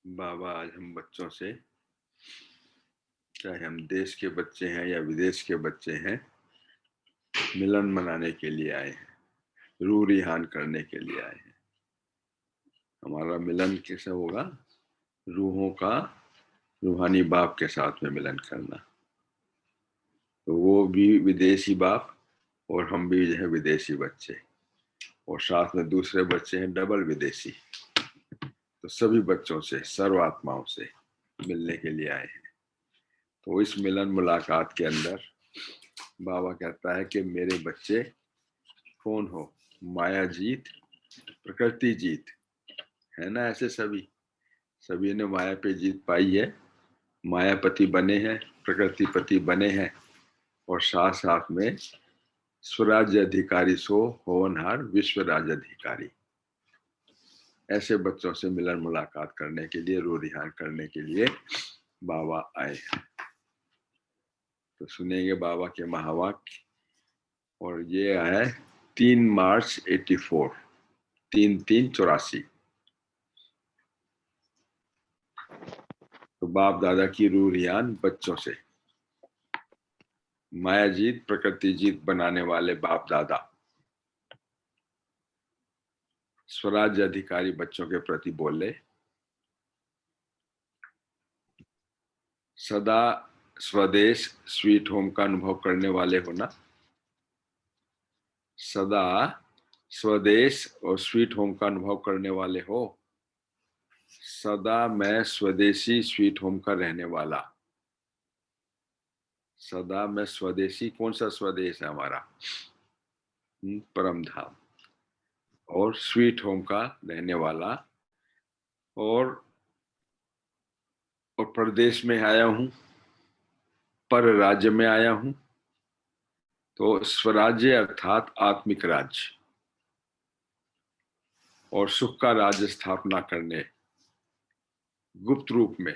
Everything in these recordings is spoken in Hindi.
बाबा आज हम बच्चों से, चाहे हम देश के बच्चे हैं या विदेश के बच्चे हैं, मिलन मनाने के लिए आए हैं, रूह रिहान करने के लिए आए हैं। हमारा मिलन कैसे होगा? रूहों का रूहानी बाप के साथ में मिलन करना। तो वो भी विदेशी बाप और हम भी जो है विदेशी बच्चे, और साथ में दूसरे बच्चे हैं डबल विदेशी। तो सभी बच्चों से, सर्व आत्माओं से मिलने के लिए आए हैं। तो इस मिलन मुलाकात के अंदर बाबा कहता है कि मेरे बच्चे कौन हो? माया जीत, प्रकृति जीत, है ना? ऐसे सभी ने माया पे जीत पाई है, मायापति बने हैं, प्रकृति पति बने हैं, और साथ साथ में स्वराज्य अधिकारी सो होनहार विश्व राज्य अधिकारी। ऐसे बच्चों से मिलन मुलाकात करने के लिए, रूह रिहान करने के लिए बाबा आए हैं। तो सुनेंगे बाबा के महावाक्य। और ये है 3 मार्च 84, 3/3/84। तो बाप दादा की रूह रिहान बच्चों से। माया जीत, प्रकृति जीत बनाने वाले बाप दादा स्वराज्य अधिकारी बच्चों के प्रति बोले, सदा स्वदेश स्वीट होम का अनुभव करने वाले हो ना? सदा स्वदेश और स्वीट होम का अनुभव करने वाले हो? सदा मैं स्वदेशी स्वीट होम का रहने वाला। सदा मैं स्वदेशी, कौन सा स्वदेश है हमारा? परम धाम। और स्वीट होम का रहने वाला, और प्रदेश में आया हूं, पर राज्य में आया हूं। तो स्वराज्य अर्थात आत्मिक राज्य और सुख का राज्य स्थापना करने गुप्त रूप में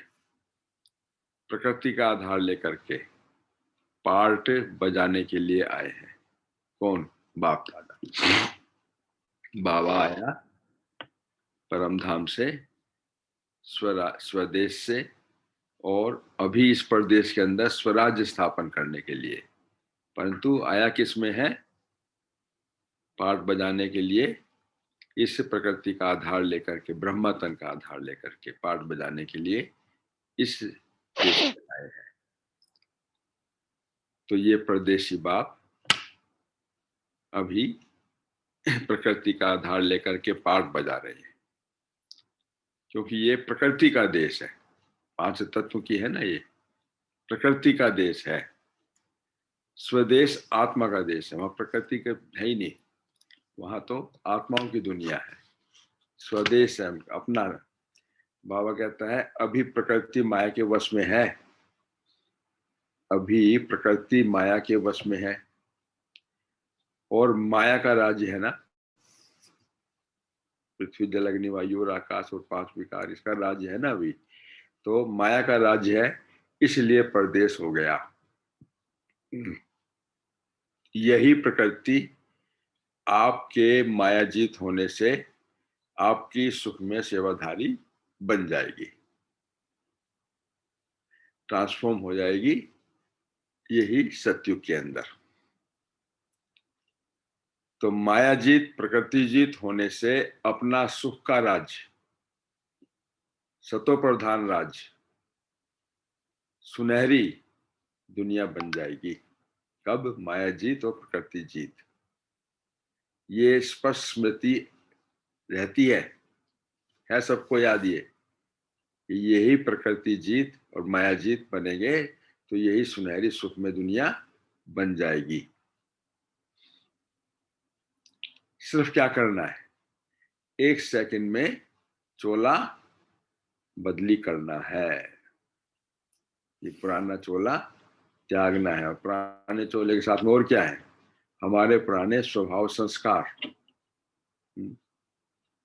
प्रकृति का आधार लेकर के पार्ट बजाने के लिए आए हैं। कौन? बाप दादा। बाबा आया परम धाम से, स्वदेश से, और अभी इस प्रदेश के अंदर स्वराज्य स्थापन करने के लिए। परंतु आया किस में है? पार्ट बजाने के लिए। इस प्रकृति का आधार लेकर के, ब्रह्मा तन का आधार लेकर के पार्ट बजाने के लिए इस देश में आए हैं। तो ये परदेशी बाप अभी प्रकृति का आधार लेकर के पार्ट बजा रहे हैं, क्योंकि ये प्रकृति का देश है। 5 तत्व की है ना, ये प्रकृति का देश है। स्वदेश आत्मा का देश है, वहां प्रकृति के है ही नहीं, वहां तो आत्माओं की दुनिया है। स्वदेश है अपना। बाबा कहता है अभी प्रकृति माया के वश में है, अभी प्रकृति माया के वश में है। और माया का राज्य है ना, पृथ्वी जल अग्नि वायु और आकाश और 5 विकार, इसका राज्य है ना अभी। तो माया का राज्य है, इसलिए परदेश हो गया। यही प्रकृति आपके मायाजीत होने से आपकी सुख में सेवाधारी बन जाएगी, ट्रांसफॉर्म हो जाएगी, यही सत्युग के अंदर। तो मायाजीत प्रकृति जीत होने से अपना सुख का राज्य, सतो प्रधान राज्य, सुनहरी दुनिया बन जाएगी। कब? मायाजीत और प्रकृति जीत। ये स्पष्ट स्मृति रहती है सबको याद ये कि यही प्रकृति जीत और माया जीत बनेंगे तो यही सुनहरी सुख में दुनिया बन जाएगी। सिर्फ क्या करना है? 1 सेकंड में चोला बदली करना है। ये पुराना चोला त्यागना है, और पुराने चोले के साथ में और क्या है? हमारे पुराने स्वभाव, संस्कार,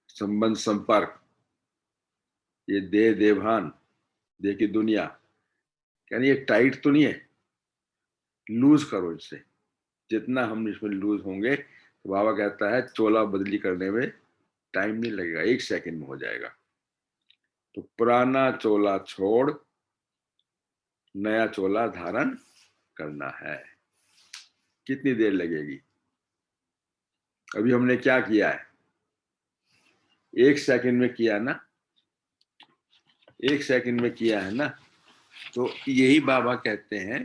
संबंध, संपर्क, ये देह, देवहान, देह की दुनिया, यानी ये टाइट तो नहीं है, लूज करो इसे। जितना हम इसमें लूज होंगे, तो बाबा कहता है चोला बदली करने में टाइम नहीं लगेगा, 1 सेकंड में हो जाएगा। तो पुराना चोला छोड़ नया चोला धारण करना है। कितनी देर लगेगी? अभी हमने क्या किया है? 1 सेकंड में किया ना, 1 सेकंड में किया है ना। तो यही बाबा कहते हैं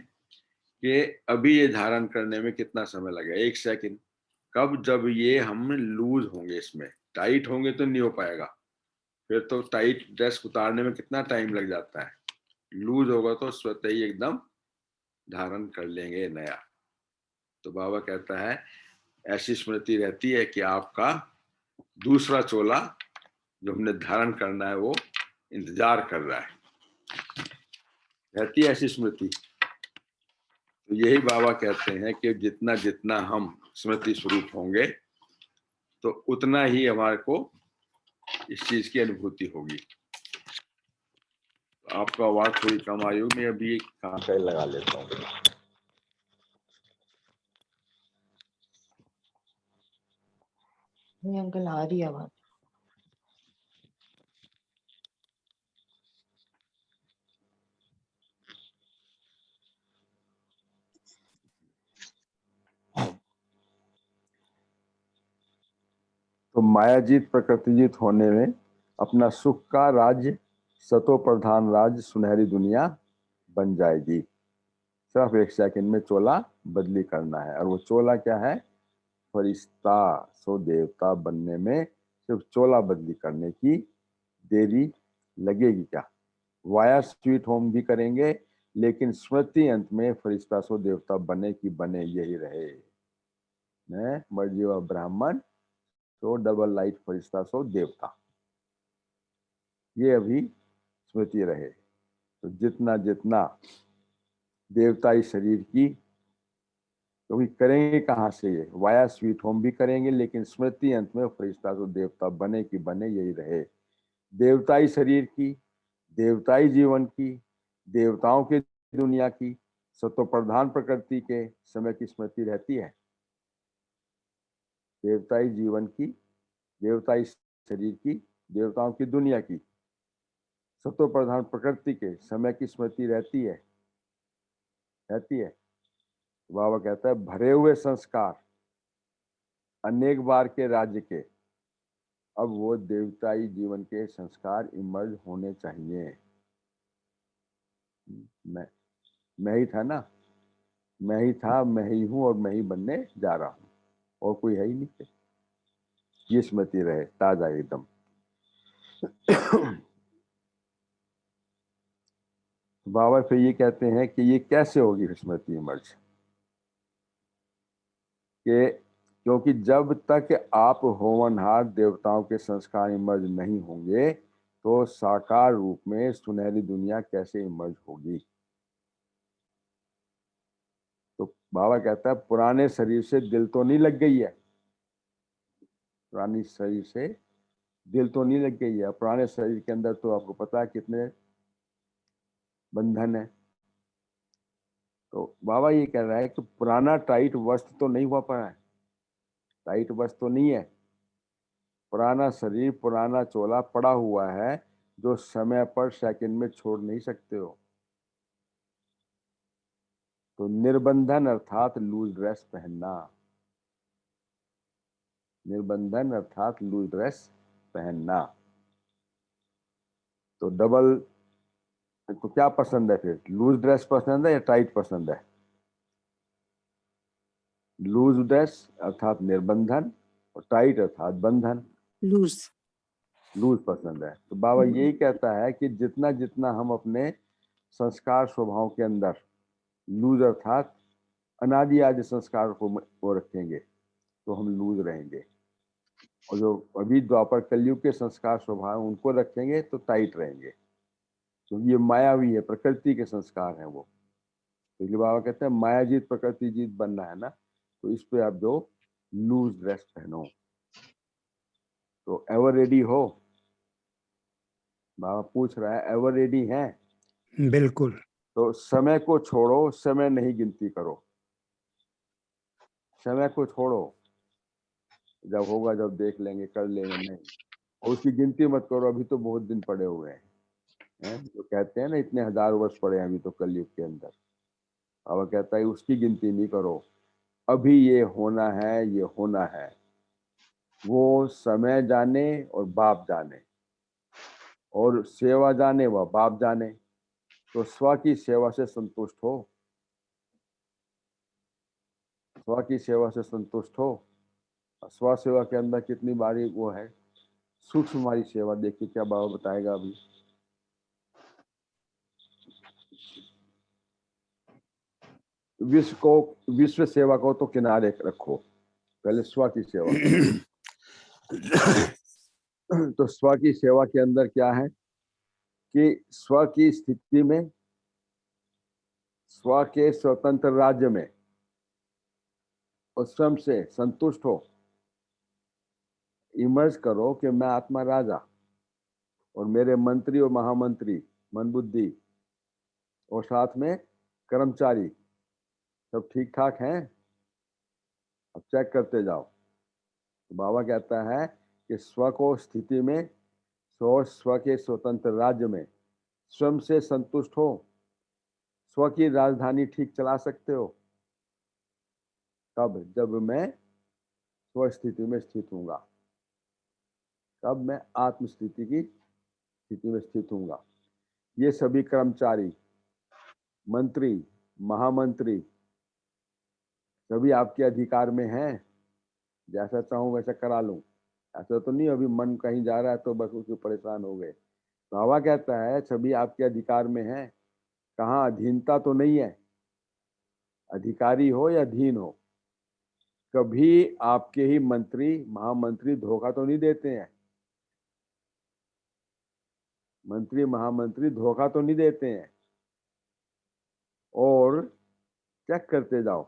कि अभी ये धारण करने में कितना समय लगेगा? 1 सेकंड। कब? जब ये हम लूज होंगे, इसमें टाइट होंगे तो नहीं हो पाएगा। फिर तो टाइट ड्रेस उतारने में कितना टाइम लग जाता है, लूज होगा तो स्वतः ही एकदम धारण कर लेंगे नया। तो बाबा कहता है ऐसी स्मृति रहती है कि आपका दूसरा चोला जो हमने धारण करना है वो इंतजार कर रहा है। रहती है ऐसी स्मृति। तो यही बाबा कहते हैं कि जितना जितना हम स्मृति स्वरूप होंगे तो उतना ही हमारे को इस चीज की अनुभूति होगी। आपका आवाज थोड़ी कम आई हो, मैं अभी कान का लगा लेता हूँ। नहीं अंकल, आ रही आवाज। तो मायाजीत प्रकृतिजीत होने में अपना सुख का राज्य, सतो प्रधान राज्य, सुनहरी दुनिया बन जाएगी। सिर्फ 1 सेकंड में चोला बदली करना है। और वो चोला क्या है? फरिश्ता सो देवता बनने में सिर्फ चोला बदली करने की देरी लगेगी क्या? वाया स्वीट होम भी करेंगे, लेकिन स्मृति अंत में फरिश्ता सो देवता बने की बने यही रहे। मैं मर्जीवा ब्राह्मण तो डबल लाइट फरिश्ता सो देवता, ये अभी स्मृति रहे। तो जितना जितना देवताई शरीर की, क्योंकि तो करेंगे कहाँ से? ये वाया स्वीट होम भी करेंगे, लेकिन स्मृति अंत में फरिश्ता तो देवता बने की बने यही रहे। देवताई शरीर की, देवताई जीवन की, देवताओं के दुनिया की, सत्व प्रधान प्रकृति के समय की स्मृति रहती है। देवताई जीवन की, देवताई शरीर की, देवताओं की दुनिया की, सत्व प्रधान प्रकृति के समय की स्मृति रहती है, रहती है। बाबा कहता है भरे हुए संस्कार अनेक बार के राज्य के, अब वो देवताई जीवन के संस्कार इमर्ज होने चाहिए। मैं ही था ना, मैं ही था, मैं ही हूं और मैं ही बनने जा रहा हूं, और कोई है ही नहीं। ये स्मृति रहे ताजा एकदम। बाबा फिर ये कहते हैं कि ये कैसे होगी स्मृति इमर्ज? कि क्योंकि जब तक आप होवनहार देवताओं के संस्कार इमर्ज नहीं होंगे तो साकार रूप में सुनहरी दुनिया कैसे इमर्ज होगी? तो बाबा कहता है पुराने शरीर से दिल तो नहीं लग गई है, पुरानी शरीर से दिल तो नहीं लग गई है। पुराने शरीर के अंदर तो आपको पता है कितने बंधन है। तो बाबा ये कह रहा है कि पुराना टाइट वस्त्र तो नहीं हुआ पड़ा है, टाइट वस्त्र तो नहीं है। पुराना शरीर, पुराना चोला पड़ा हुआ है जो समय पर सेकंड में छोड़ नहीं सकते हो। तो निर्बंधन अर्थात लूज ड्रेस पहनना, निर्बंधन अर्थात लूज ड्रेस पहनना। तो डबल तो क्या पसंद है फिर? लूज ड्रेस पसंद है या टाइट पसंद है? लूज ड्रेस अर्थात निर्बंधन और टाइट अर्थात बंधन। लूज लूज पसंद है। तो बाबा यही कहता है कि जितना जितना हम अपने संस्कार स्वभाव के अंदर लूज अर्थात अनादि आदि संस्कार को वो रखेंगे तो हम लूज रहेंगे, और जो अभी द्वापर कलयुग के संस्कार स्वभाव उनको रखेंगे तो टाइट रहेंगे, क्योंकि तो ये मायावी है, प्रकृति के संस्कार हैं वो। तो बाबा कहते हैं माया जीत प्रकृति जीत बनना है ना, तो इस पे आप जो लूज ड्रेस पहनो। तो एवर रेडी हो? बाबा पूछ रहा है एवर रेडी है? बिल्कुल। तो समय को छोड़ो, समय नहीं गिनती करो। समय को छोड़ो, जब होगा जब देख लेंगे, कर लेंगे, नहीं। और उसकी गिनती मत करो, अभी तो बहुत दिन पड़े हुए हैं। जो कहते हैं ना इतने हजार वर्ष पड़े हैं अभी तो कलयुग के अंदर। अब कहता है उसकी गिनती नहीं करो, अभी ये होना है, ये होना है। वो समय जाने और बाप जाने, और सेवा जाने व बाप जाने। तो स्व की सेवा से संतुष्ट हो, स्व की सेवा से संतुष्ट हो। स्व सेवा के अंदर कितनी बारी वो है, सूक्ष्म वाली सेवा। देखिए क्या बाबा बताएगा अभी। विश्व सेवा को तो किनारे रखो, पहले स्व की सेवा करो। तो स्व की सेवा के अंदर क्या है कि स्व की स्थिति में, स्व के स्वतंत्र राज्य में, और स्वयं से संतुष्ट हो। इमर्ज करो कि मैं आत्मा राजा और मेरे मंत्री और महामंत्री मन बुद्धि और साथ में कर्मचारी सब ठीक ठाक हैं। अब चेक करते जाओ। तो बाबा कहता है कि स्व को स्थिति में, स्व के स्वतंत्र राज्य में स्वयं से संतुष्ट हो। स्व की राजधानी ठीक चला सकते हो तब, जब मैं स्व स्थिति में स्थित हूँगा, तब मैं आत्म स्थिति की स्थिति में स्थित हूँगा। ये सभी कर्मचारी, मंत्री, महामंत्री सभी आपके अधिकार में हैं। जैसा चाहूं वैसा करा लूं, ऐसा तो नहीं अभी मन कहीं जा रहा है तो बस उससे परेशान हो गए। बाबा कहता है सभी आपके अधिकार में है। कहाँ अधीनता तो नहीं है, अधिकारी हो या अधीन हो। कभी आपके ही मंत्री महामंत्री धोखा तो नहीं देते हैं, मंत्री महामंत्री धोखा तो नहीं देते हैं। और चेक करते जाओ,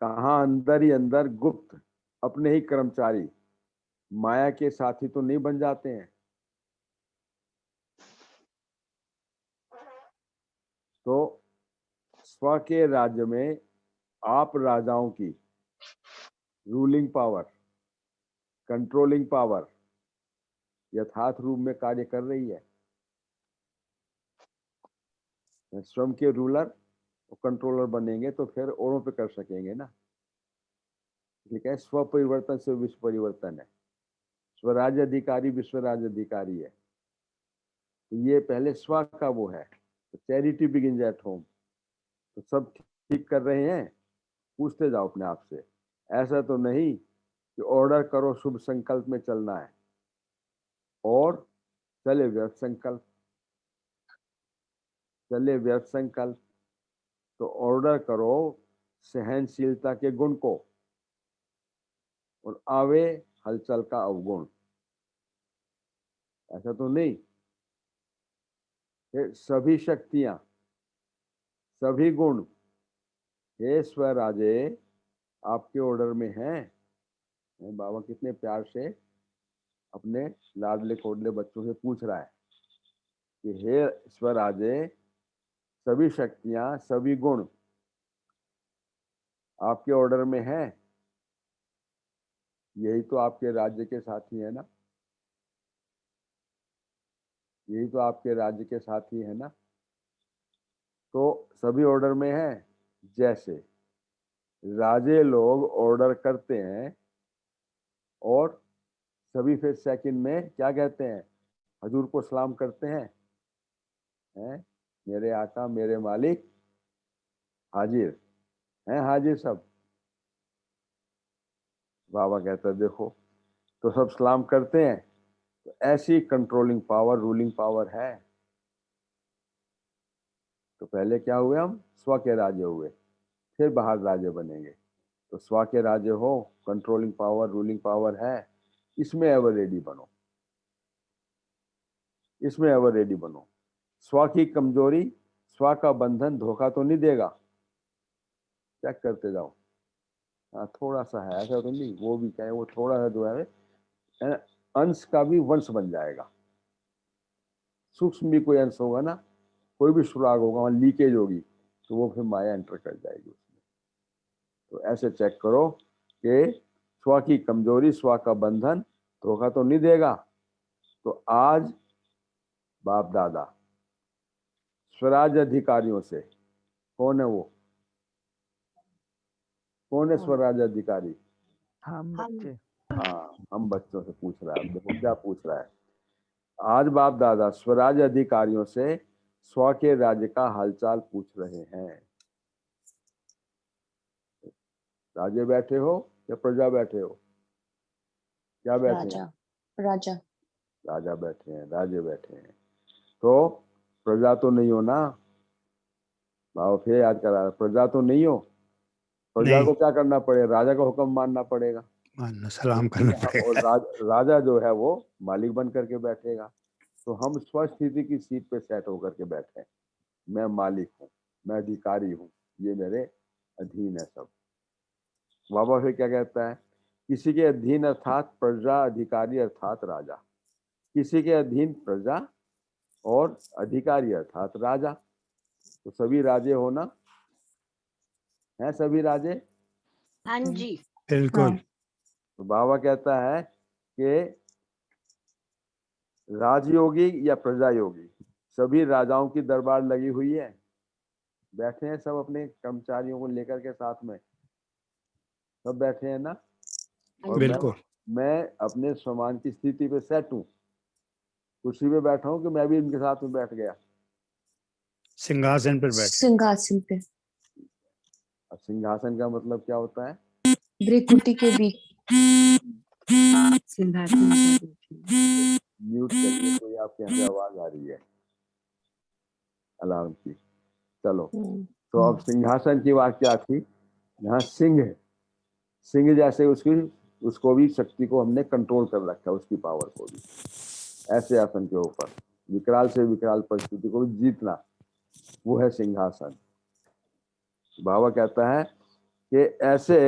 कहाँ अंदर ही अंदर गुप्त अपने ही कर्मचारी माया के साथी तो नहीं बन जाते हैं। तो स्व के राज्य में आप राजाओं की रूलिंग पावर, कंट्रोलिंग पावर यथार्थ रूप में कार्य कर रही है। स्वयं के रूलर और कंट्रोलर बनेंगे तो फिर औरों पे कर सकेंगे ना। ठीक है, स्व परिवर्तन से विश्व परिवर्तन है। स्वराज्य अधिकारी विश्व राज्य अधिकारी है। तो ये पहले स्व का वो है। तो चैरिटी बिगिंस एट होम। तो सब ठीक कर रहे हैं, पूछते जाओ अपने आप से। ऐसा तो नहीं कि ऑर्डर करो शुभ संकल्प में चलना है और चले व्यर्थ संकल्प, चले व्यर्थ संकल्प। तो ऑर्डर करो सहनशीलता के गुण को और आवे हलचल का अवगुण। ऐसा तो नहीं कि सभी शक्तियां, सभी गुण हे स्वराजे आपके ऑर्डर में हैं। बाबा कितने प्यार से अपने लाडले कोडले बच्चों से पूछ रहा है कि हे स्वराजे, सभी शक्तियां, सभी गुण आपके ऑर्डर में हैं। यही तो आपके राज्य के साथी है ना, यही तो आपके राज्य के साथी है ना। तो सभी ऑर्डर में है। जैसे राजे लोग ऑर्डर करते हैं और सभी फिर सेकंड में क्या कहते हैं, हजूर को सलाम करते हैं, मेरे आका मेरे मालिक हाजिर हैं, हाजिर सब। बाबा कहता है देखो, तो सब सलाम करते हैं। तो ऐसी कंट्रोलिंग पावर, रूलिंग पावर है। तो पहले क्या हुए, हम स्व के राज्य हुए, फिर बाहर राज्य बनेंगे। तो स्व के राज्य हो, कंट्रोलिंग पावर, रूलिंग पावर है, इसमें एवर रेडी बनो, इसमें एवर रेडी बनो। स्व की कमजोरी, स्व का बंधन धोखा तो नहीं देगा। चेक करते जाओ। हाँ थोड़ा सा है, ऐसा तो नहीं, वो भी क्या है, वो थोड़ा सा जो है अंश का भी वंश बन जाएगा। सूक्ष्म भी कोई अंश होगा ना, कोई भी सुराग होगा, वहां लीकेज होगी तो वो फिर माया एंटर कर जाएगी उसमें। तो ऐसे चेक करो कि स्व की कमजोरी, स्व का बंधन धोखा तो नहीं देगा। तो आज बाप दादा स्वराज अधिकारियों से, कौन है वो, कौन है स्वराज अधिकारी? हम बच्चे। हाँ, हम बच्चों से पूछ रहा है। देखो क्या पूछ रहा है। आज बाप दादा स्वराज अधिकारियों से स्व के राज्य का हालचाल पूछ रहे हैं। राजे बैठे हो या प्रजा बैठे हो? क्या बैठे हैं? राजा। राजा बैठे हैं, राजे बैठे हैं। तो प्रजा तो नहीं हो ना? बाबा फिर याद करा, प्रजा तो नहीं हो। प्रजा को क्या करना पड़ेगा? राजा का हुक्म मानना पड़ेगा, मानना, सलाम करना पड़ेगा। और राजा जो है वो मालिक बन करके बैठेगा। तो हम स्वस्थिति की सीट पे सेट होकर के बैठे हैं। मैं मालिक हूँ, मैं अधिकारी हूँ, ये मेरे अधीन है सब। बाबा फिर क्या कहता है? किसी के अधीन अर्थात प्रजा, अधिकारी अर्थात राजा। किसी के अधीन प्रजा और अधिकारी अर्थात राजा। तो सभी राजे हो ना? हैं सभी राजे? हाँ जी, बिल्कुल। तो बाबा कहता है कि राजयोगी या प्रजा योगी, सभी राजाओं की दरबार लगी हुई है, बैठे हैं सब अपने कर्मचारियों को लेकर के साथ में, सब बैठे हैं ना? और बिल्कुल। मैं अपने सम्मान की स्थिति पे सेट हूँ, कुर्सी पे बैठा हूँ कि मैं भी इनके साथ में बैठ गया? सिंहासन पर बैठ। सिंहासन पे। अब सिंहासन का मतलब क्या होता है? भ्रिकुटी के बीच सिंहासन पे बैठे। म्यूट करिए, कोई आपके यहाँ से आवाज आ रही है अलार्म की। चलो, तो अब सिंहासन की बात क्या थी? यहाँ सिंह है, सिंह जैसे उसको भी शक्ति को हमने कंट्रोल कर रखा है, उसकी पावर को भी। ऐसे आसन के ऊपर विकराल से विकराल परिस्थिति को भी जीतना, वो है सिंहासन। बाबा कहता है कि ऐसे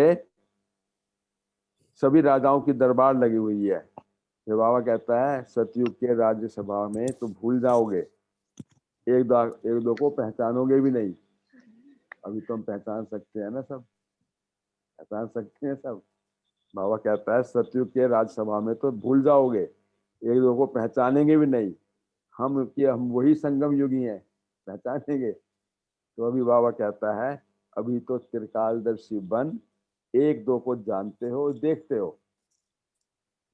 सभी राजाओं की दरबार लगी हुई है। फिर बाबा कहता है सतयुग के राज्यसभा में तो भूल जाओगे, एक दो को पहचानोगे भी नहीं। अभी तो हम पहचान सकते हैं ना, सब पहचान सकते हैं सब। बाबा कहता है सतयुग के राज्यसभा में तो भूल जाओगे, एक दो को पहचानेंगे भी नहीं। हम वही संगम युगी हैं, पहचानेंगे। तो अभी बाबा कहता है अभी तो त्रिकालदर्शी बन, एक दो को जानते हो, देखते हो।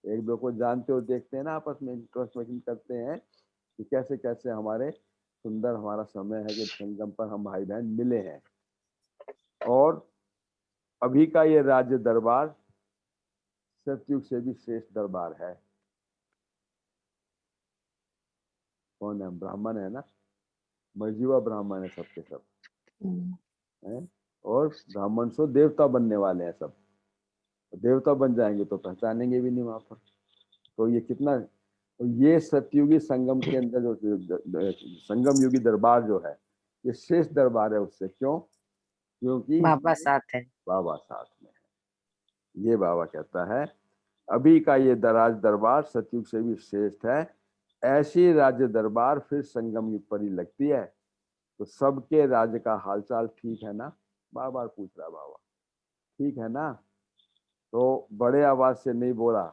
एक दो को जानते हो, देखते हैं ना, आपस में इंट्रोस्पेक्शन करते हैं कि कैसे कैसे हमारे सुंदर हमारा समय है कि संगम पर हम भाई बहन मिले हैं। और अभी का ये राज्य दरबार सतयुग से भी श्रेष्ठ दरबार है। कौन है? ब्राह्मण है ना, मर्जीवा ब्राह्मण है सबके सब है। और ब्राह्मण से देवता बनने वाले हैं सब, देवता बन जाएंगे तो पहचानेंगे भी नहीं वहां पर। तो ये कितना, ये सतयुगी संगम के अंदर जो संगम युगी दरबार जो है, ये श्रेष्ठ दरबार है उससे। क्यों? क्योंकि बाबा साथ है। बाबा साथ में है। ये बाबा कहता है अभी का ये दराज दरबार सतयुग से भी श्रेष्ठ है। ऐसी राज्य दरबार फिर संगम युग पर ही लगती है। तो सबके राज्य का हालचाल ठीक है ना? बार बार पूछ रहा बाबा, ठीक है ना? तो बड़े आवाज से नहीं बोला,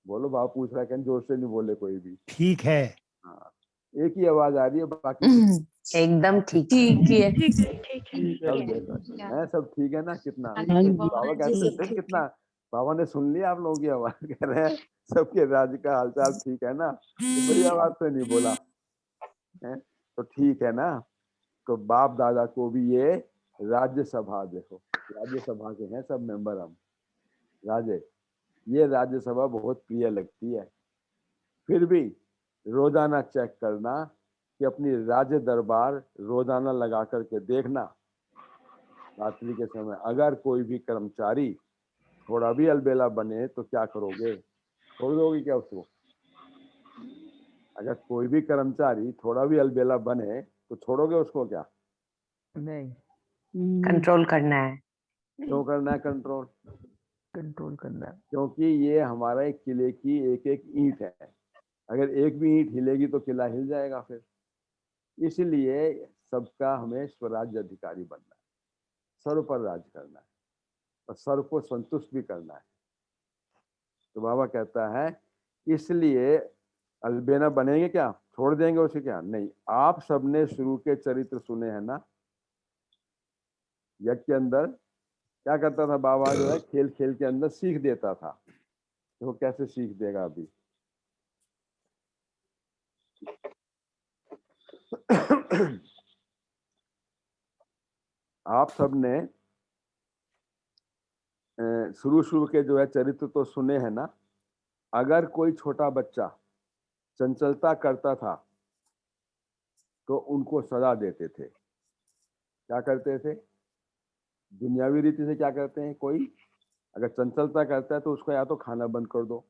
बोलो बाबा पूछ रहा है, जोर से नहीं बोले कोई भी। ठीक है। हाँ, एक ही आवाज आ रही है, बाकी एकदम ठीक है। सब देखो है, सब ठीक है ना? कितना बाबा कहते थे, कितना बाबा ने सुन लिया आप लोगों की आवाज, कह रहे हैं सबके राज्य का हालचाल ठीक है ना? तो बड़ी आवाज से नहीं बोला है, तो ठीक है ना? तो बाप दादा को भी ये राज्यसभा, देखो राज्यसभा के हैं सब मेंबर हम राजे, ये राज्यसभा बहुत प्रिय लगती है। फिर भी रोजाना चेक करना कि अपनी राज्य दरबार रोजाना लगा करके देखना। रात्रि के समय अगर कोई भी कर्मचारी थोड़ा भी अलबेला बने तो क्या करोगे? छोड़ दोगे क्या उसको? अगर कोई भी कर्मचारी थोड़ा भी अलबेला बने तो छोड़ोगे उसको क्या? नहीं, कंट्रोल करना है। क्यों करना है कंट्रोल? कंट्रोल करना है। क्योंकि ये हमारा एक किले की एक एक ईंट है, अगर एक भी ईंट हिलेगी तो किला हिल जाएगा फिर। इसलिए सबका हमें स्वराज्य अधिकारी बनना है, सर्व पर राज करना है। और सर्व को संतुष्ट भी करना है। तो बाबा कहता है इसलिए अलबेला बनेंगे क्या, छोड़ देंगे उसे क्या? नहीं, आप सबने शुरू के चरित्र सुने हैं ना। यज्ञ के अंदर क्या करता था बाबा, जो है खेल खेल के अंदर सीख देता था। तो वो कैसे सीख देगा अभी? आप सबने शुरू शुरू के जो है चरित्र तो सुने हैं ना। अगर कोई छोटा बच्चा चंचलता करता था तो उनको सजा देते थे। क्या करते थे? दुनियावी रीति से क्या करते हैं, कोई अगर चंचलता करता है तो उसको या तो खाना बंद कर दो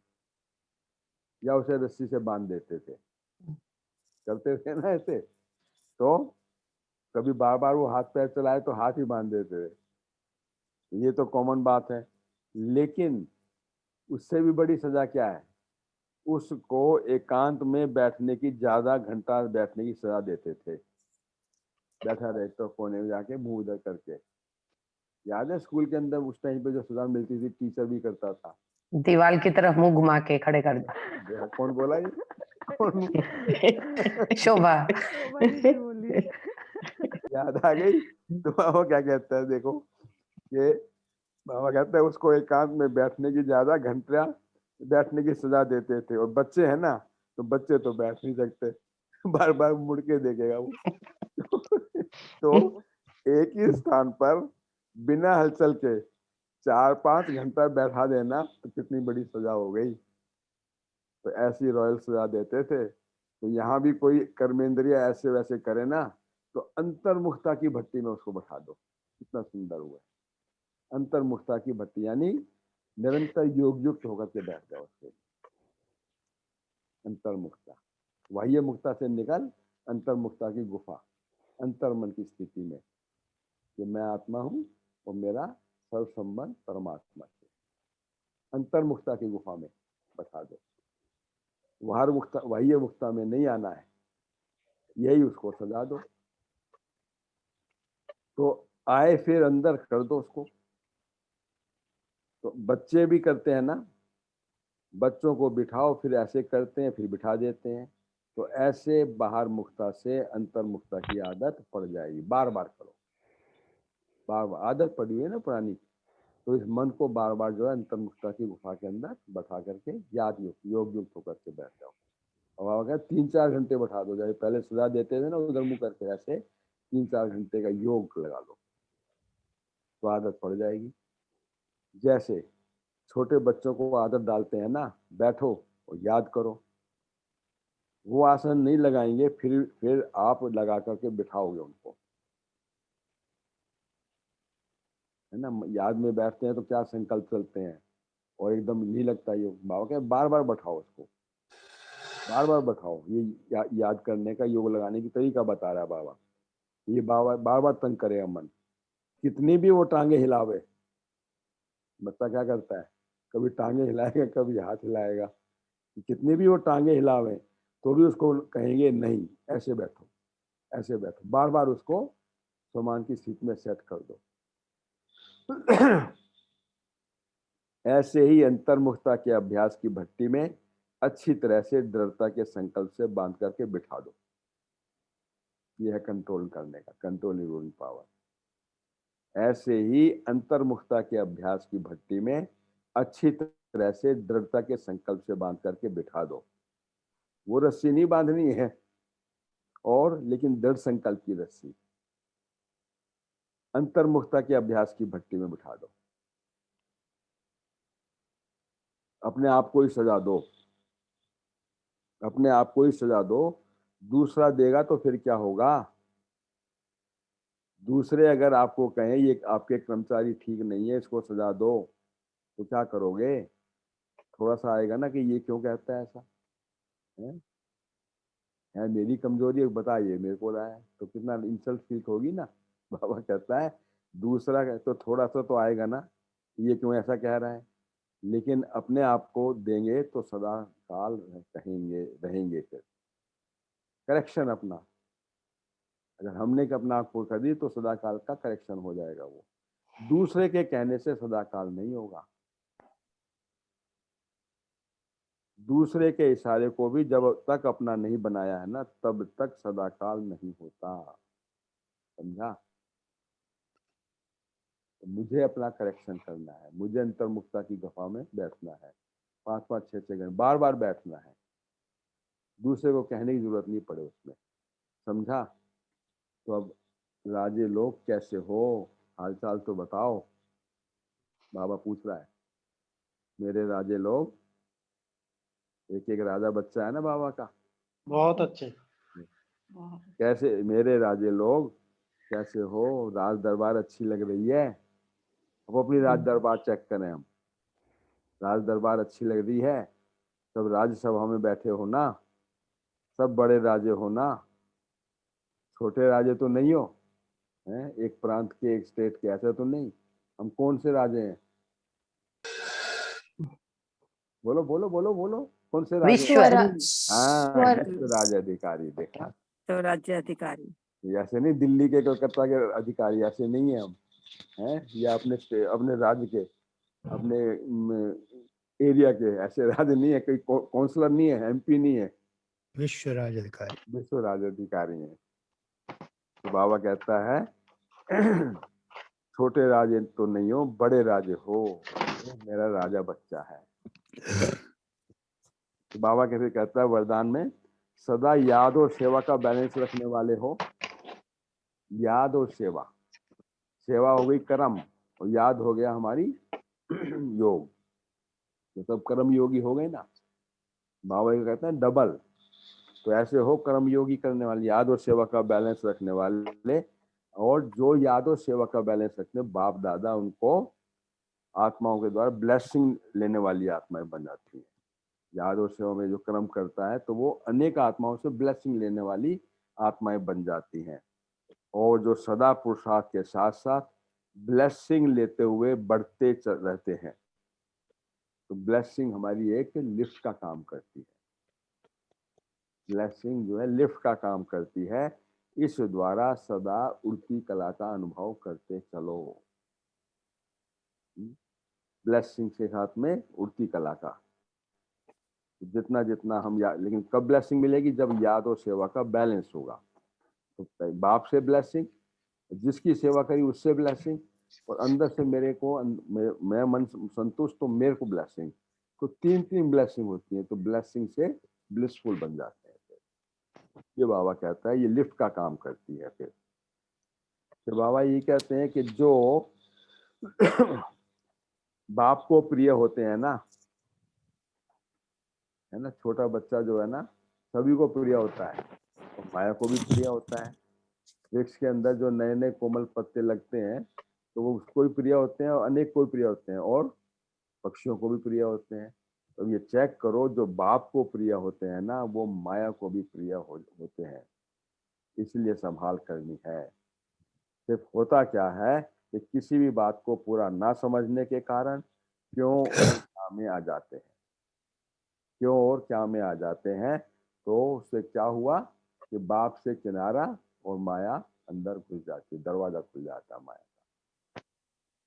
या उसे रस्सी से बांध देते थे। करते थे ना ऐसे। तो कभी बार बार वो हाथ पैर चलाए तो हाथ ही बांध देते थे। ये तो कॉमन बात है। लेकिन उससे भी बड़ी सजा क्या है? उसको एकांत में बैठने की, ज्यादा घंटा बैठने की सजा देते थे। बैठा रहे तो कोने में जाके मुंह उधर करके। याद है स्कूल के अंदर उस टाइम पे जो सजा मिलती थी, टीचर भी करता था। दीवार की तरफ मुंह घुमा के खड़े कर कौन बोला ये? कौन? दो। शोभा। याद आ गई। तो बाबा क्या कहता है देखो, ये बाबा कहता है उसको एकांत में बैठने की, ज्यादा घंटा बैठने की सजा देते थे। और बच्चे हैं ना, तो बच्चे तो बैठ नहीं सकते, बार बार मुड़ के देखेगा वो। तो एक ही स्थान पर बिना हलचल के 4-5 घंटा बैठा देना तो कितनी बड़ी सजा हो गई। तो ऐसी रॉयल सजा देते थे। तो यहाँ भी कोई कर्मेंद्रिय ऐसे वैसे करे ना, तो अंतर्मुखता की भट्टी में उसको बैठा दो। कितना सुंदर हुआ। अंतर्मुखता की भट्टी यानी निरंतर योग युक्त होकर के बैठ जाओ उसके। अंतर्मुखता, बाह्य मुक्ता से निकल अंतर्मुखता की गुफा, अंतर्मन की स्थिति में कि मैं आत्मा हूँ और मेरा सर्व संबंध परमात्मा से। अंतर्मुखता की गुफा में बैठा दो। बाहर मुक्ता, बाह्य मुक्ता में नहीं आना है, यही उसको सजा दो। तो आए फिर अंदर कर दो उसको। तो बच्चे भी करते हैं ना, बच्चों को बिठाओ, फिर ऐसे करते हैं, फिर बिठा देते हैं। तो ऐसे बाहर मुक्ता से अंतर मुक्ता की आदत पड़ जाएगी। बार बार करो, बार बार आदत पड़ी हुई है ना पुरानी। तो इस मन को बार बार जो है अंतर मुक्ता की गुफा के अंदर बैठा करके योग युक्त होकर के बैठ जाओ। और अगर 3-4 घंटे बैठा दो, जैसे पहले सजा देते थे ना उधर मुंह करके, ऐसे 3-4 घंटे का योग लगा लो तो आदत पड़ जाएगी। जैसे छोटे बच्चों को आदत डालते हैं ना, बैठो और याद करो। वो आसन नहीं लगाएंगे, फिर आप लगा करके बिठाओगे उनको, है ना। याद में बैठते हैं तो क्या संकल्प चलते हैं और एकदम नहीं लगता ये। बाबा क्या बार बार बैठाओ उसको, बार बार बैठाओ। ये याद करने का, योग लगाने की तरीका बता रहा है बाबा। ये बाबा बार बार तंग करेगा मन। कितनी भी वो टांगे हिलावे, बच्चा क्या करता है, कभी टांगे हिलाएगा कभी हाथ हिलाएगा। कितनी भी वो टांगे हिलावे तो भी उसको कहेंगे नहीं, ऐसे बैठो, ऐसे बैठो। बार बार उसको समान की स्थिति में सेट कर दो। ऐसे ही अंतर्मुखता के अभ्यास की भट्टी में अच्छी तरह से दृढ़ता के संकल्प से बांध करके बिठा दो। यह है कंट्रोल करने का, कंट्रोल रूलिंग पावर। ऐसे ही अंतर्मुखता के अभ्यास की भट्टी में अच्छी तरह से दृढ़ता के संकल्प से बांध करके बिठा दो। वो रस्सी नहीं बांधनी है, और लेकिन दृढ़ संकल्प की रस्सी अंतर्मुखता के अभ्यास की भट्टी में बिठा दो। अपने आप को ही सजा दो, अपने आप को ही सजा दो। दूसरा देगा तो फिर क्या होगा? दूसरे अगर आपको कहें ये आपके कर्मचारी ठीक नहीं है, इसको सजा दो, तो क्या करोगे? थोड़ा सा आएगा ना कि ये क्यों कहता है ऐसा, है मेरी कमजोरी है, बताइए मेरे को रहा है, तो कितना इंसल्ट फील होगी ना। बाबा कहता है दूसरा तो थोड़ा सा तो आएगा ना, ये क्यों ऐसा कह रहा है। लेकिन अपने आप को देंगे तो सदा काल कहेंगे रहेंगे। फिर करेक्शन अपना, अगर हमने अपना आप को कर दी तो सदा काल का करेक्शन हो जाएगा वो। दूसरे के कहने से सदाकाल नहीं होगा। दूसरे के इशारे को भी जब तक अपना नहीं बनाया है ना, तब तक सदाकाल नहीं होता। समझा? तो मुझे अपना करेक्शन करना है, मुझे अंतर्मुखता की गुफा में बैठना है, 5-5, 6-6 घंटे बार बार बैठना है, दूसरे को कहने की जरूरत नहीं पड़े उसमें। समझा? तो अब राजे लोग कैसे हो, हालचाल तो बताओ। बाबा पूछ रहा है, मेरे राजे लोग। एक एक राजा बच्चा है ना बाबा का। बहुत अच्छे। कैसे मेरे राजे लोग कैसे हो, राज दरबार अच्छी लग रही है। अब अपनी राज दरबार चेक करें हम। राज दरबार अच्छी लग रही है, सब राज्यसभा में बैठे हो ना, सब बड़े राजे हो ना, छोटे राजे तो नहीं हो हैं, एक प्रांत के एक स्टेट के, ऐसा तो नहीं। हम कौन से राजे हैं? बोलो बोलो बोलो बोलो, कौन से राजे हैं? विश्व हाँ, विश्व राज अधिकारी। देखा? तो राज्य अधिकारी। ऐसे नहीं दिल्ली के, कलकत्ता के अधिकारी, ऐसे नहीं है हम हैं, या अपने राज्य के, अपने एरिया के, ऐसे राज्य नहीं है। कोई काउंसलर नहीं है, एमपी नहीं है, विश्व राज अधिकारी। विश्व राज अधिकारी है। तो बाबा कहता है छोटे राजे तो नहीं हो, बड़े राजे हो, मेरा राजा बच्चा है। तो बाबा कैसे कहता है वरदान में, सदा याद और सेवा का बैलेंस रखने वाले हो। याद और सेवा, सेवा हो गई कर्म और याद हो गया हमारी योग, तो सब कर्म योगी हो गए ना। बाबा ये कहते हैं डबल। तो ऐसे हो कर्म योगी करने वाले, याद और सेवा का बैलेंस रखने वाले। और जो याद और सेवा का बैलेंस रखते बाप दादा, उनको आत्माओं के द्वारा ब्लेसिंग लेने वाली आत्माएं बन जाती हैं। याद और सेवा में जो कर्म करता है तो वो अनेक आत्माओं से ब्लेसिंग लेने वाली आत्माएं बन जाती हैं। और जो सदा पुरुषार्थ के साथ साथ ब्लेसिंग लेते हुए बढ़ते रहते हैं, तो ब्लेसिंग हमारी एक लिफ्ट का काम करती है। ब्लेसिंग जो है लिफ्ट का काम करती है। इस द्वारा सदा उड़ती कला का अनुभव करते चलो। ब्लेसिंग के साथ में उड़ती कला का जितना जितना हम लेकिन कब ब्लेसिंग मिलेगी? जब याद और सेवा का बैलेंस होगा। तो बाप से ब्लेसिंग, जिसकी सेवा करी उससे ब्लेसिंग, और अंदर से मेरे को मैं मन संतुष्ट तो मेरे को ब्लेसिंग। तो तीन ब्लेसिंग होती है, तो ब्लेसिंग से ब्लिसफुल बन जाते हैं। ये बाबा कहता है ये लिफ्ट का काम करती है। फिर बाबा ये कहते हैं कि जो बाप को प्रिय होते हैं ना, है ना, छोटा बच्चा जो है ना सभी को प्रिय होता है, और माया को भी प्रिय होता है। वृक्ष के अंदर जो नए नए कोमल पत्ते लगते हैं तो वो उसको भी प्रिय होते हैं, और अनेक को भी प्रिय होते हैं, और पक्षियों को भी प्रिय होते हैं। तो ये चेक करो, जो बाप को प्रिय होते हैं ना वो माया को भी प्रिय होते हैं। इसलिए संभाल करनी है। सिर्फ होता क्या है कि किसी भी बात को पूरा ना समझने के कारण क्यों और क्या में आ जाते हैं, क्यों और क्या में आ जाते हैं। तो उससे क्या हुआ कि बाप से किनारा और माया अंदर घुस जाती, दरवाजा खुल जाता माया का।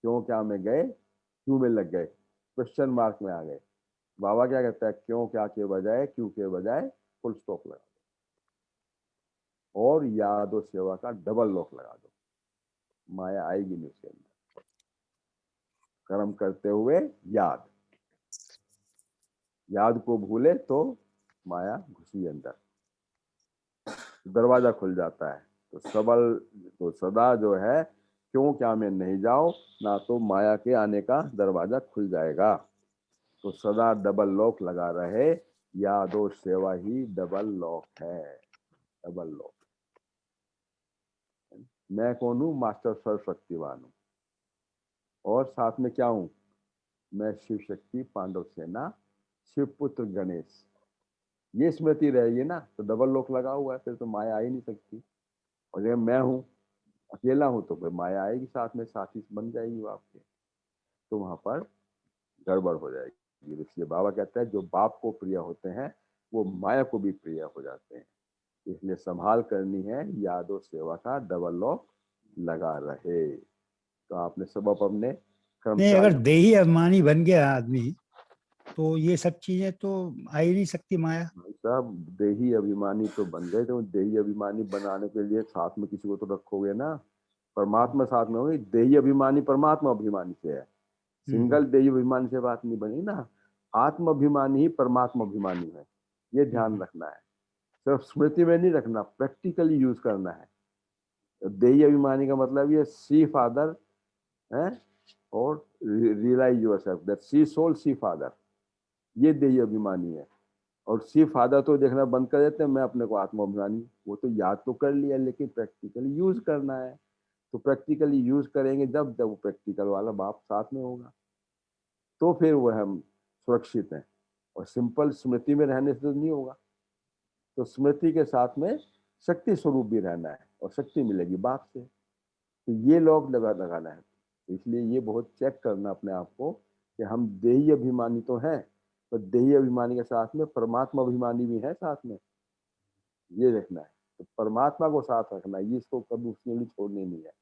क्यों क्या में गए, क्यों में लग गए, क्वेश्चन मार्क में आ गए। बाबा क्या कहता है, क्यों क्या के बजाय क्यों के बजाय फुल स्टॉप लगा दो, और याद और सेवा का डबल लॉक लगा दो। माया आएगी नहीं उसके अंदर। कर्म करते हुए याद, याद को भूले तो माया घुसी अंदर, दरवाजा खुल जाता है। तो सदा जो है क्यों क्या में नहीं जाओ ना, तो माया के आने का दरवाजा खुल जाएगा। तो सदा डबल लॉक लगा रहे, याद और सेवा ही डबल लॉक है। Double lock. मैं कौन हूँ? मास्टर सर्वशक्तिवान हूँ, और साथ में क्या हूँ? मैं शिव शक्ति पांडव सेना शिव पुत्र गणेश। ये स्मृति रहेगी ना तो डबल लॉक लगा हुआ है, फिर तो माया आ ही नहीं सकती। और ये मैं हूँ, अकेला हूँ, तो फिर माया आएगी साथ में, साथी बन जाएगी वो आपके, तो वहां पर गड़बड़ हो जाएगी। इसलिए बाबा कहता है जो बाप को प्रिय होते हैं वो माया को भी प्रिय हो जाते हैं। इसलिए संभाल करनी है, याद और सेवा का डबल लॉक लगा रहे। तो आपने सबब अपने नहीं, अगर कर्मचारी। देही अभिमानी बन गया आदमी तो ये सब चीजें तो आ ही नहीं सकती माया। साहब देही अभिमानी तो बन गए, तो देही अभिमानी बनाने के लिए साथ में किसी को तो रखोगे ना। परमात्मा साथ में होगी। देही अभिमानी परमात्मा अभिमानी से है, सिंगल देही अभिमानी से बात नहीं बनी ना। आत्म अभिमानी ही परमात्मा अभिमानी है, ये ध्यान रखना है। सिर्फ स्मृति में नहीं रखना, प्रैक्टिकली यूज करना है। देही अभिमानी का मतलब ये सी फादर है और realise yourself that see soul see father, ये देही अभिमानी है। और सी फादर तो देखना बंद कर देते हैं, मैं अपने को आत्माभिमानी, वो तो याद तो कर लिया लेकिन प्रैक्टिकली यूज करना है। तो प्रैक्टिकली यूज करेंगे जब जब वो प्रैक्टिकल वाला बाप साथ में होगा, तो फिर वो हम सुरक्षित हैं। और सिंपल स्मृति में रहने से तो नहीं होगा। तो स्मृति के साथ में शक्ति स्वरूप भी रहना है, और शक्ति मिलेगी बाप से। तो ये लोग लगाना है। तो इसलिए ये बहुत चेक करना अपने आप को कि हम देही अभिमानी तो हैं, पर देही अभिमानी के साथ में परमात्मा अभिमानी भी है साथ में, ये देखना है। तो परमात्मा को साथ रखना है, ये इसको कभी उसने भी छोड़नी नहीं है।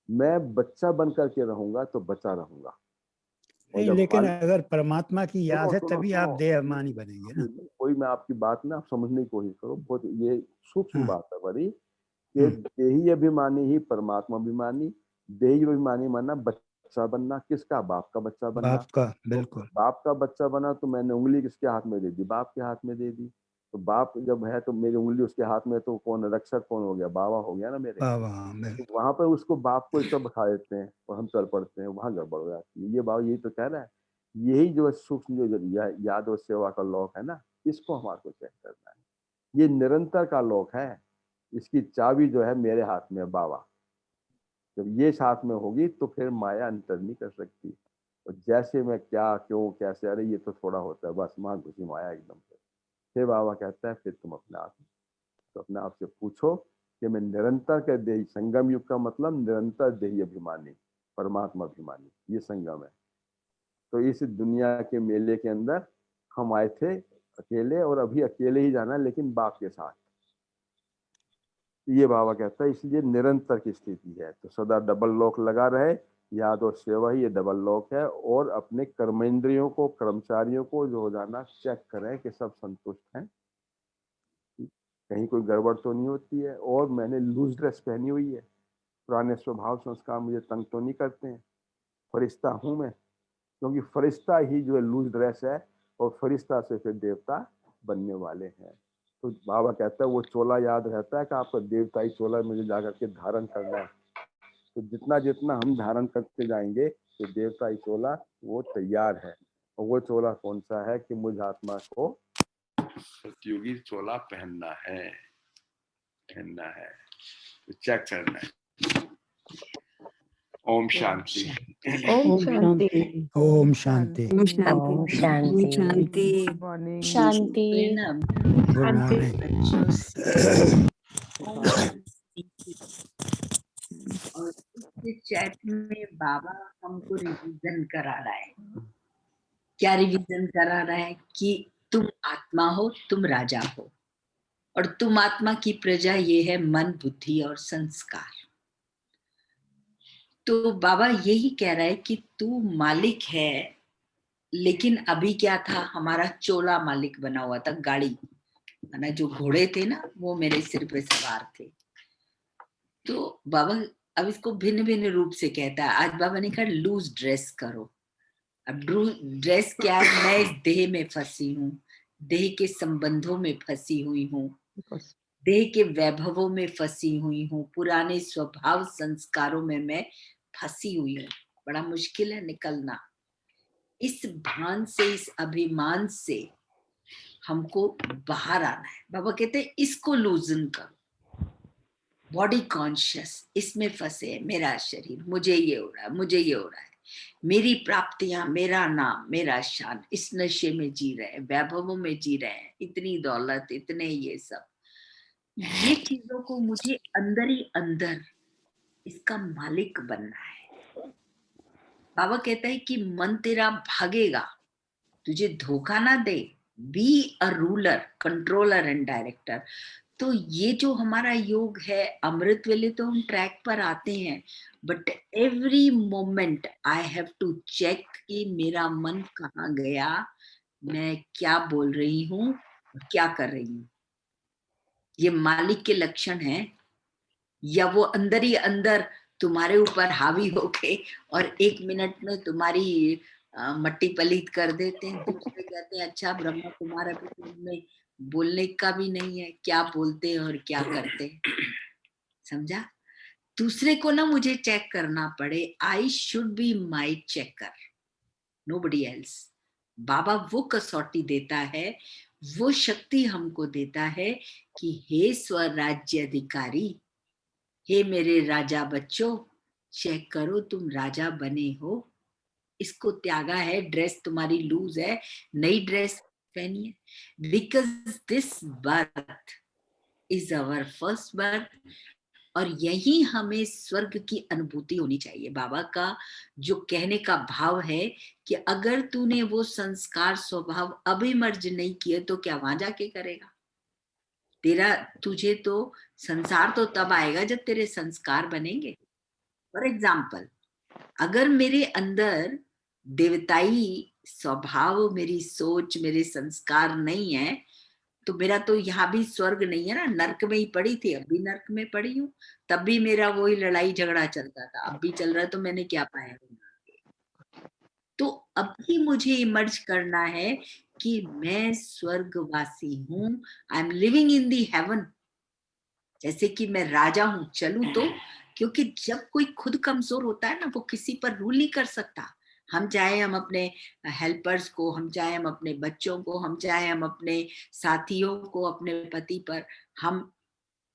मैं बच्चा बन करके रहूंगा तो बच्चा रहूंगा। और नहीं, जब लेकिन अगर परमात्मा की याद सुनो है सुनो तभी आप सुनो, देह अभिमानी बनेंगे ना। कोई मैं आपकी बात ना आप समझने की कोशिश करो, बहुत ये सूक्ष्म हाँ। बात है बड़ी, कि देही अभिमानी ही परमात्मा अभिमानी। देही अभिमानी माना बच्चा बनना, किसका? बाप का बच्चा बनना। बाप का, तो बिल्कुल। बाप का बच्चा बना तो मैंने उंगली किसके हाथ में दे दी? बाप के हाथ में दे दी। तो बाप जब है तो मेरी उंगली उसके हाथ में, तो कौन रक्षक कौन हो गया? बाबा हो गया ना मेरे। वाह वाह, तो बिल्कुल। वहां पर उसको बाप को सब बैठा देते हैं और हम चल पड़ते हैं, वहां गड़बड़ हो जाती है। ये बाबा यही तो कह रहा है। यही जो सूक्ष्म जो याद और सेवा का लॉक है ना, इसको हमारे को चेक करना है। ये निरंतर का लॉक है, इसकी चाबी जो है मेरे हाथ में है बाबा। जब ये साथ में होगी तो फिर माया अंतर नहीं कर सकती। और जैसे मैं क्या क्यों कैसे, अरे ये तो थोड़ा होता है, बस वहां घुसी माया एकदम से। फिर बाबा कहता है फिर तुम अपने आप, तो अपने आप से पूछो कि मैं निरंतर के देही, संगम युग का मतलब निरंतर देही अभिमानी, परमात्मा अभिमानी, ये संगम है। तो इस दुनिया के मेले के अंदर हम आए थे अकेले, और अभी अकेले ही जाना, लेकिन बाप के साथ। ये बाबा कहता है इसलिए निरंतर की स्थिति है। तो सदा डबल लॉक लगा रहे, याद और सेवा ही ये डबल लॉक है। और अपने कर्मेंद्रियों को, कर्मचारियों को जो हो जाना चेक करें कि सब संतुष्ट हैं, कहीं कोई गड़बड़ तो नहीं होती है। और मैंने लूज ड्रेस पहनी हुई है, पुराने स्वभाव संस्कार मुझे तंग तो नहीं करते हैं, फरिश्ता हूं मैं। क्योंकि फरिश्ता ही जो है लूज ड्रेस है, और फरिश्ता से फिर देवता बनने वाले हैं। तो बाबा कहता है वो चोला याद रहता है कि आपका देवताई चोला मुझे जाकर के धारण करना है। तो जितना जितना हम धारण करते जाएंगे तो देवताई चोला वो तैयार है। और वो चोला कौन सा है? कि मुझ आत्मा को सतयुगी चोला पहनना है, पहनना है। तो चेक करना है। ओम शांति। ओम शांति। ओम शांति। ओम शांति। ओम ओम शांति। शांति। शांति। Good morning. और इस चैट में बाबा हमको रिवीजन करा रहा है। क्या रिवीजन करा रहा है? कि तुम आत्मा हो, तुम राजा हो, और तुम आत्मा की प्रजा ये है मन, बुद्धि और संस्कार। तो बाबा यही कह रहा है कि तू मालिक है, लेकिन अभी क्या था, हमारा चोला मालिक बना हुआ था, गाड़ी ना, जो घोड़े थे ना वो मेरे सिर पे सवार थे। तो बाबा अब इसको भिन्न भिन्न रूप से कहता है। आज बाबा ने कहा लूज ड्रेस करो। अब ड्रेस क्या है? मैं इस देह में फंसी हूँ, देह के संबंधों में फंसी हुई हूँ, देह के वैभवों में फंसी हुई हूँ, पुराने स्वभाव संस्कारों में मैं फंसी हुई हूँ। बड़ा मुश्किल है निकलना इस भान से, इस अभिमान से हमको बाहर आना है। बाबा कहते हैं इसको लूजन करो। बॉडी कॉन्शियस इसमें फंसे, मेरा शरीर, मुझे ये हो रहा है, मुझे ये हो रहा है, मेरी प्राप्तियां, मेरा नाम, मेरा शान, इस नशे में जी रहे हैं, वैभवों में जी रहे हैं, इतनी दौलत, इतने ये सब, ये चीजों को मुझे अंदर ही अंदर इसका मालिक बनना है। बाबा कहता है कि मन तेरा भागेगा, तुझे धोखा ना दे, be a ruler, controller and director. तो ये जो हमारा योग है, अमृत वेले तो हम ट्रैक पर आते हैं, but every moment I have to check कि मेरा मन कहाँ गया, मैं क्या बोल रही हूँ, क्या कर रही हूँ। ये मालिक के लक्षण हैं, या वो अंदर ही अंदर तुम्हारे ऊपर हावी होके और 1 मिनट में तुम्हारी मट्टी पलीत कर देते हैं। दूसरे कहते हैं अच्छा ब्रह्मा तुम्हारा भी तो उनमें बोलने का भी नहीं है, क्या बोलते हैं और क्या करते हैं। समझा? दूसरे को ना मुझे चेक करना पड़े, I should be my checker, nobody else. बाबा वो कसौटी देता है, वो शक्ति हमको देता है कि हे स्वराज्य अधिकारी, हे मेरे राजा बच्चों, चेक करो तुम राजा बने हो। इसको त्यागा है, ड्रेस तुम्हारी लूज है, नई ड्रेस पहनिए, because this birth is our first birth. और यही हमें स्वर्ग की अनुभूति होनी चाहिए। बाबा का जो कहने का भाव है कि अगर तूने वो संस्कार स्वभाव अभी मर्ज नहीं किए तो क्या वहां जाके करेगा। तेरा तुझे तो संसार तो तब आएगा जब तेरे संस्कार बनेंगे। फॉर एग्जाम्पल, अगर मेरे अंदर देवताई स्वभाव, मेरी सोच, मेरे संस्कार नहीं है, तो मेरा तो यहाँ भी स्वर्ग नहीं है ना, नर्क में ही पड़ी थी, अब भी नर्क में पड़ी हूँ। तब भी मेरा वही लड़ाई झगड़ा चलता था, अब भी चल रहा है, तो मैंने क्या पाया। तो अभी मुझे इमर्ज करना है कि मैं स्वर्गवासी हूँ, I am living in the heaven, जैसे कि मैं राजा हूं, चलूं तो। क्योंकि जब कोई खुद कमजोर होता है ना, वो किसी पर रूल नहीं कर सकता। हम चाहे हम अपने हेल्पर्स को, हम चाहे हम अपने बच्चों को, हम चाहे हम अपने साथियों को, अपने पति पर हम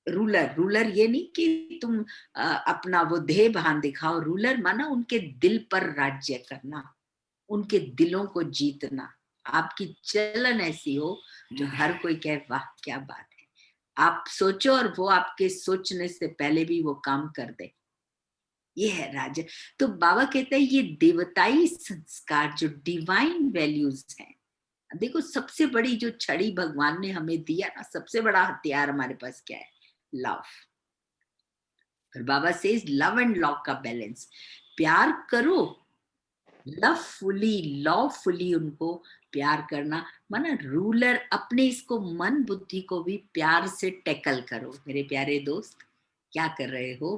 रूलर। रूलर ये नहीं कि तुम अपना वो देह भान दिखाओ, रूलर माना उनके दिल पर राज्य करना, उनके दिलों को जीतना। आपकी चलन ऐसी हो जो हर कोई कहे वाह क्या बात है, आप सोचो और वो आपके सोचने से पहले भी वो काम कर दे। ये है राज्य। तो बाबा कहते हैं ये देवताई संस्कार जो डिवाइन वैल्यूज हैं। देखो सबसे बड़ी जो छड़ी भगवान ने हमें दिया ना, सबसे बड़ा हथियार हमारे पास क्या है? लव। फिर बाबा सेज लव एंड लॉ का बैलेंस। प्यार करो, लवफुली, लॉफुली उनको प्यार करना, माना रूलर अपने इसको मन बुद्धि को भी प्यार से टैकल करो। मेरे प्यारे दोस्त क्या कर रहे हो,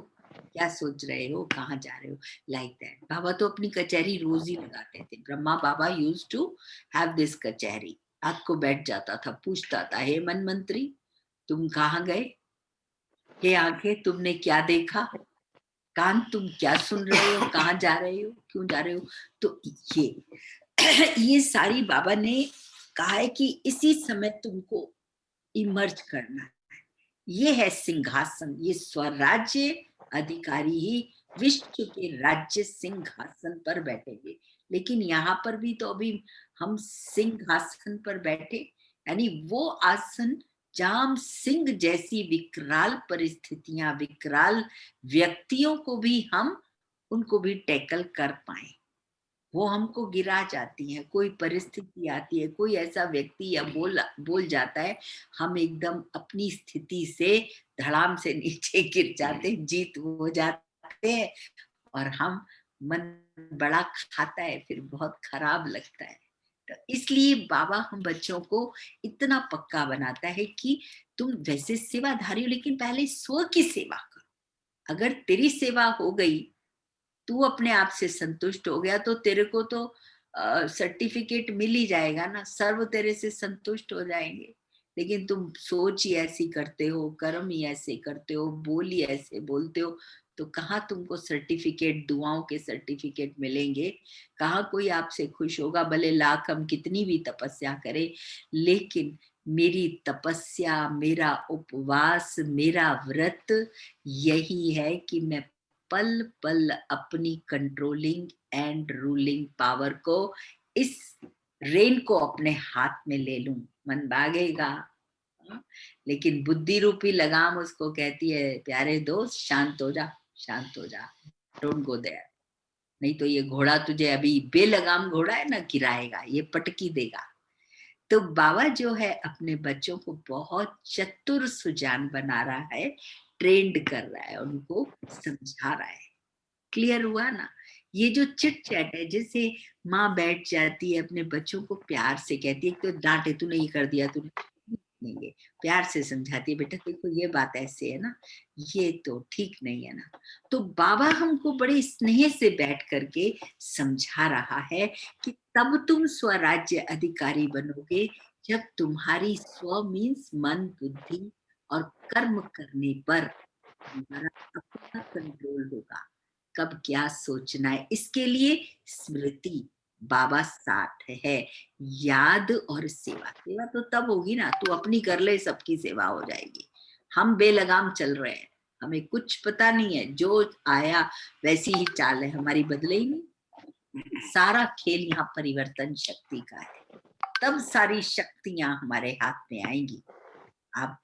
क्या सोच रहे हो, कहाँ जा रहे हो, लाइक दैट। बाबा तो अपनी कचहरी रोज ही लगाते थे। ब्रह्मा बाबा यूज टू हैव दिस कचहरी। रात को बैठ जाता था, पूछता था हे मन मंत्री तुम कहाँ गए, हे आंखें तुमने क्या देखा, कान तुम क्या सुन रहे हो, कहाँ जा रहे हो, क्यों जा रहे हो। तो ये सारी बाबा ने कहा है कि इसी समय तुमको इमर्ज करना है। ये है सिंहासन, ये स्वराज्य अधिकारी ही विश्व के राज्य सिंहासन पर बैठेंगे। लेकिन यहाँ पर भी तो अभी हम सिंहासन पर बैठे, यानी वो आसन जहां सिंह जैसी विकराल परिस्थितियां, विकराल व्यक्तियों को भी हम उनको भी टैकल कर पाए। वो हमको गिरा जाती है, कोई परिस्थिति आती है, कोई ऐसा व्यक्ति या बोल जाता है, हम एकदम अपनी स्थिति से धड़ाम से नीचे गिर जाते, जीत हो जाते हैं और हम मन बड़ा खाता है, फिर बहुत खराब लगता है। तो इसलिए बाबा हम बच्चों को इतना पक्का बनाता है कि तुम वैसे सेवाधारी हो, लेकिन पहले स्व की सेवा करो। अगर तेरी सेवा हो गई, तू अपने आप से संतुष्ट हो गया, तो तेरे को तो सर्टिफिकेट मिल ही जाएगा ना, सर्व तेरे से संतुष्ट हो जाएंगे। लेकिन तुम सोच ही ऐसी करते हो, कर्म ही ऐसे करते हो, बोल ही ऐसे बोलते हो, तो कहाँ तुमको सर्टिफिकेट, दुआओं के सर्टिफिकेट मिलेंगे, कहाँ कोई आपसे खुश होगा। भले लाख हम कितनी भी तपस्या करें, लेकिन मेरी तपस्या, मेरा उपवास, मेरा व्रत यही है कि मैं पल पल अपनी कंट्रोलिंग एंड रूलिंग पावर को, इस रेन को अपने हाथ में ले लूं। मन भागेगा, लेकिन बुद्धि रूपी लगाम उसको कहती है प्यारे दोस्त शांत हो जा, शांत हो जा, डोंट गो देयर। नहीं तो ये घोड़ा तुझे, अभी बेलगाम घोड़ा है ना, गिराएगा, ये पटकी देगा। तो बाबा जो है अपने बच्चों को बहुत चतुर सुजान बना रहा है, ट्रेंड कर रहा है, उनको समझा रहा है। क्लियर हुआ ना? ये जो चिट चैट है, जैसे माँ बैठ जाती है अपने बच्चों को प्यार से कहती है, तो डांटे तूने ये कर दिया, तूने नहीं, ये प्यार से समझाती है, बेटा देखो ये बात ऐसे है ना, ये तो ठीक नहीं है ना। तो बाबा हमको बड़े स्नेह से बैठ करके समझा रहा है कि तब तुम स्वराज्य अधिकारी बनोगे जब तुम्हारी स्व मीन्स मन, बुद्धि और कर्म करने पर तुम्हारा अपना कंट्रोल होगा। कब क्या सोचना है, इसके लिए स्मृति बाबा साथ है, याद और सेवा। सेवा तो तब होगी ना, तू अपनी कर ले, सबकी सेवा हो जाएगी। हम बेलगाम चल रहे हैं, हमें कुछ पता नहीं है, जो आया वैसी ही चाल है, हमारी बदले ही नहीं। सारा खेल यहाँ परिवर्तन शक्ति का है, तब सारी शक्तियां हमारे हाथ में आएंगी। आप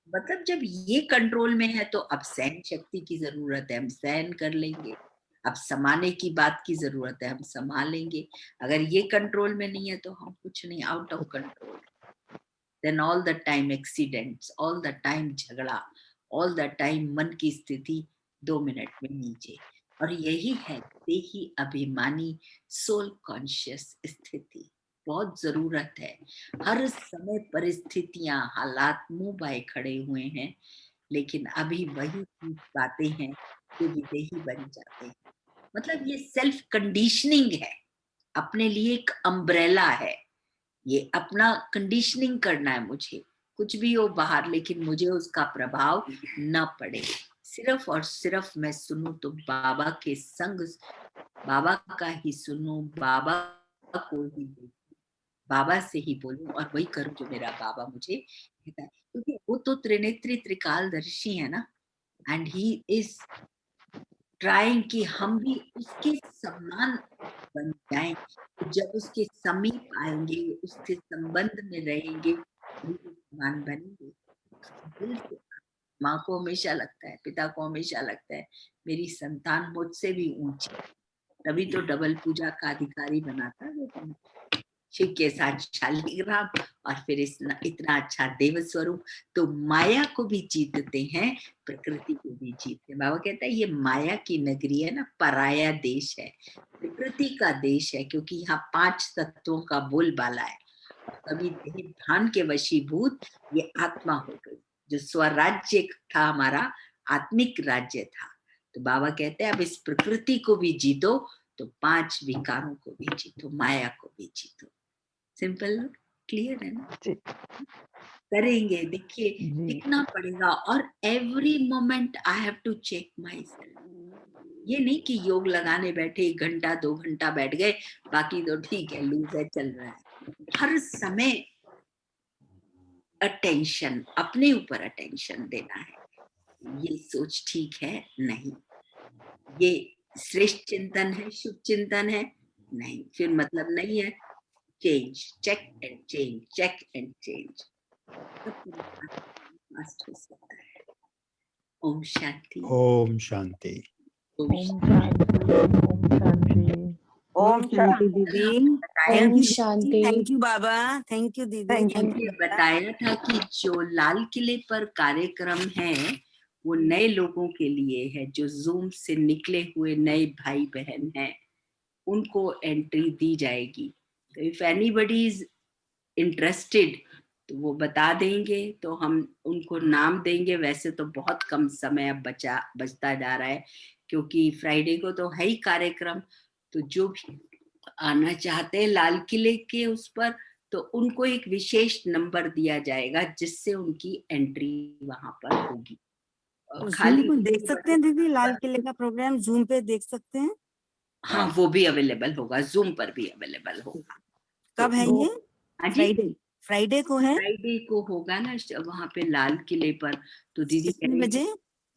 मतलब जब ये कंट्रोल में है तो अब सहन शक्ति की जरूरत है, हम सहन कर लेंगे। अब समाने की बात की जरूरत है, हम संभालेंगे। अगर ये कंट्रोल में नहीं है तो हम कुछ नहीं, out of control. Then all the time accidents, all the time झगड़ा, ऑल द टाइम मन की स्थिति 2 मिनट में नीचे। और यही है देही अभिमानी सोल कॉन्शियस स्थिति, बहुत जरूरत है। हर समय परिस्थितियां, हालात मुंह बाए खड़े हुए हैं, लेकिन अभी वही बातें हैं जो विदेही बन जाते हैं। मतलब ये सेल्फ कंडीशनिंग है, अपने लिए एक अम्ब्रेला है, ये अपना कंडीशनिंग करना है मुझे। कुछ भी हो बाहर, लेकिन मुझे उसका प्रभाव न पड़े। सिर्फ और सिर्फ मैं सुनूं तो बाबा के संग, बाबा का ही सुनूं, बाबा को ही देखूं, बाबा से ही बोलूं और वही करूं जो मेरा बाबा मुझे कहता है। क्योंकि वो तो त्रिनेत्री त्रिकालदर्शी है ना, एंड ही इज ट्राइंग कि हम भी उसके समान बन जाएं। तो जब उसके समीप आएंगे, उसके संबंध में रहेंगे, भी तो समान बनेंगे। दिल से माँ को हमेशा लगता है, पिता को हमेशा लगता है मेरी संतान मुझसे भी ऊंची, तभी तो डबल पूजा का अधिकारी बनाता है शिव के साथ शालिग्राम, और फिर इतना अच्छा देव स्वरूप। तो माया को भी जीतते हैं, प्रकृति को भी जीतते हैं। बाबा कहता है ये माया की नगरी है ना, पराया देश है, प्रकृति का देश है, क्योंकि यहाँ 5 तत्वों का बोलबाला है। कभी ध्यान के वशीभूत ये आत्मा हो गई, जो स्वराज्य था हमारा, आत्मिक राज्य था। तो बाबा कहते हैं अब इस प्रकृति को भी जीतो, तो 5 विकारों को भी जीतो, माया को भी जीतो। सिंपल, क्लियर है ना? करेंगे, देखिए लिखना पड़ेगा। और every moment I have to check myself. ये नहीं कि योग लगाने बैठे 1 घंटा 2 घंटा बैठ गए, बाकी तो ठीक है, लूज है, चल रहा है। हर समय अटेंशन, अपने ऊपर अटेंशन देना है। ये सोच ठीक है? नहीं। ये श्रेष्ठ चिंतन है, शुभ चिंतन है? नहीं, फिर मतलब नहीं है। Change, check and change, check and change, fast हो सकता है। ओम शांति। ओम शांति। ओम ओम शांति दीदी। ओम शांति। थैंक यू बाबा, थैंक यू दीदी। ये बताया था कि जो लाल किले पर कार्यक्रम है वो नए लोगों के लिए है, जो जूम से निकले हुए नए भाई बहन हैं, उनको एंट्री दी जाएगी। तो इफ एनीबडी इज इंटरेस्टेड तो वो बता देंगे, तो हम उनको नाम देंगे। वैसे तो बहुत कम समय अब बचता जा रहा है, क्योंकि फ्राइडे को तो है ही कार्यक्रम। तो जो भी आना चाहते हैं लाल किले के उस पर, तो उनको एक विशेष नंबर दिया जाएगा जिससे उनकी एंट्री वहां पर होगी। खाली देख सकते हैं दीदी, लाल किले का प्रोग्राम जूम पे देख सकते हैं? हाँ, वो भी अवेलेबल होगा, जूम पर भी अवेलेबल होगा। कब है ये? फ्राइडे, फ्राइडे को है। फ्राइडे को होगा ना वहां पे लाल किले पर। तो दीदी कितने बजे?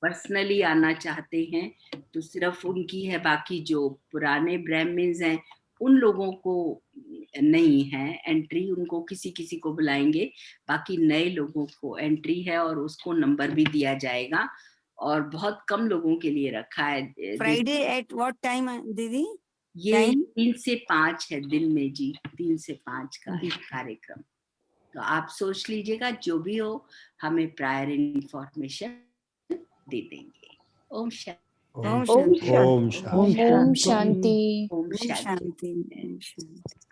पर्सनली आना चाहते हैं तो सिर्फ उनकी है, बाकी जो पुराने ब्राह्मण्स हैं उन लोगों को नहीं है एंट्री, उनको किसी किसी को बुलाएंगे। बाकी नए लोगों को एंट्री है और उसको नंबर भी दिया जाएगा, और बहुत कम लोगों के लिए रखा है। फ्राइडे एट व्हाट टाइम दीदी? ये 3 से 5 है दिन में जी, 3 से 5 का कार्यक्रम। तो आप सोच लीजिएगा, जो भी हो हमें प्रायर इन्फॉर्मेशन दे देंगे। ओम शांति। ओम ओम शांति। शांति। ओम शांति। ओम शांति। ओम ओम शांति। शांति। ओम शांति।